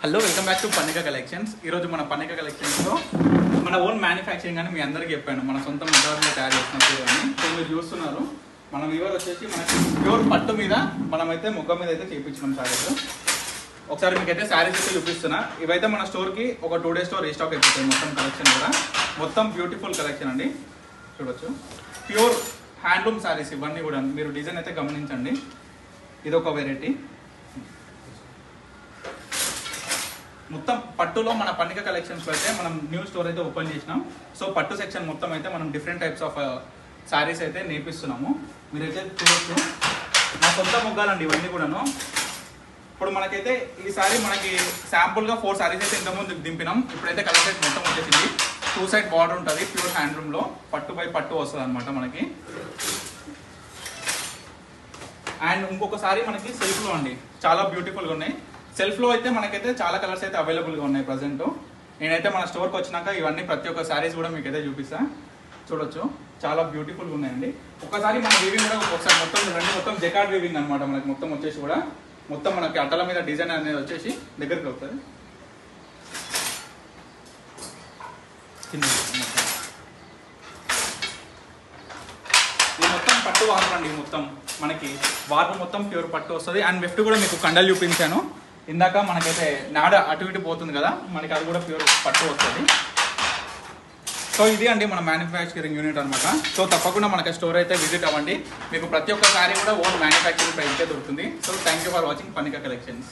Hello welcome back to Pannika collections. ఈరోజు మన పన్నిక కలెక్షన్స్లో మన ఓన్ మ్యానుఫ్యాక్చరింగ్ అని మీ అందరికీ చెప్పాను, మన సొంత మెథడ్లో తయారు చేసినప్పుడు అని. సో మీరు చూస్తున్నారు మన వీవర్ వచ్చేసి మనకి ప్యూర్ పట్టు మీద మనమైతే ముగ్గ మీద అయితే చేయించినాం శారీస్. ఒకసారి మీకైతే శారీస్ అయితే చూపిస్తున్నా. ఇవైతే మన స్టోర్కి ఒక 2 daysలో రీస్టాక్ అయిపోతాయి. మొత్తం కలెక్షన్ కూడా మొత్తం బ్యూటిఫుల్ కలెక్షన్ అండి. చూడొచ్చు ప్యూర్ హ్యాండ్లూమ్ శారీస్ ఇవన్నీ కూడా. మీరు డిజైన్ అయితే గమనించండి, ఇది ఒక వెరైటీ. మొత్తం పట్టులో మన పన్నిక కలెక్షన్స్లో అయితే మనం న్యూ స్టోర్ అయితే ఓపెన్ చేసినాం. సో పట్టు సెక్షన్ మొత్తం అయితే మనం డిఫరెంట్ టైప్స్ ఆఫ్ శారీస్ అయితే నేర్పిస్తున్నాము. మీరైతే చూడొచ్చు నా సొంత మొగ్గాలండి ఇవన్నీ కూడాను. ఇప్పుడు మనకైతే ఈ సారీ మనకి శాంపుల్గా 4 శారీస్ అయితే ఇంతకుముందు దింపినాం. ఇప్పుడైతే కలెక్షన్ మొత్తం వచ్చేసింది. 2 side బార్డర్ ఉంటుంది, ప్యూర్ హ్యాండ్లూమ్లో పట్టు బై పట్టు వస్తుంది అనమాట మనకి. అండ్ ఇంకొక సారీ మనకి సెల్ఫ్లో అండి, చాలా బ్యూటిఫుల్గా ఉన్నాయి. సెల్ఫ్లో అయితే మనకైతే చాలా కలర్స్ అయితే అవైలబుల్గా ఉన్నాయి ప్రజెంట్. నేనైతే మన స్టోర్కి వచ్చినాక ఇవన్నీ ప్రతి ఒక్క శారీస్ కూడా మీకు అయితే చూపిస్తా. చూడొచ్చు చాలా బ్యూటిఫుల్గా ఉన్నాయండి. ఒకసారి మన వీవింగ్ కూడా ఒకసారి మొత్తం జెకార్డ్ వీవింగ్ అనమాట మనకి. మొత్తం వచ్చేసి కూడా మొత్తం మనకి అట్టల మీద డిజైన్ అనేది వచ్చేసి దగ్గరికి అవుతుంది. ఇది మొత్తం పట్టు వార్పు అండి. మొత్తం మనకి వార్పు మొత్తం ప్యూర్ పట్టు వస్తుంది. అండ్ లెఫ్ట్ కూడా మీకు కండలు చూపించాను ఇందాక. మనకైతే నాడ అటు ఇటు పోతుంది కదా, మనకి అది కూడా ప్యూర్ పట్టు వస్తుంది. సో ఇది అండి మన మ్యానుఫ్యాక్చరింగ్ యూనిట్ అనమాట. సో తప్పకుండా మనకి స్టోర్ అయితే విజిట్ అవ్వండి. మీకు ప్రతి ఒక్క సారీ కూడా ఓన్ మ్యానుఫ్యాక్చరింగ్ ప్రైస్కే దొరుకుతుంది. So thank you for watching Pannika collections.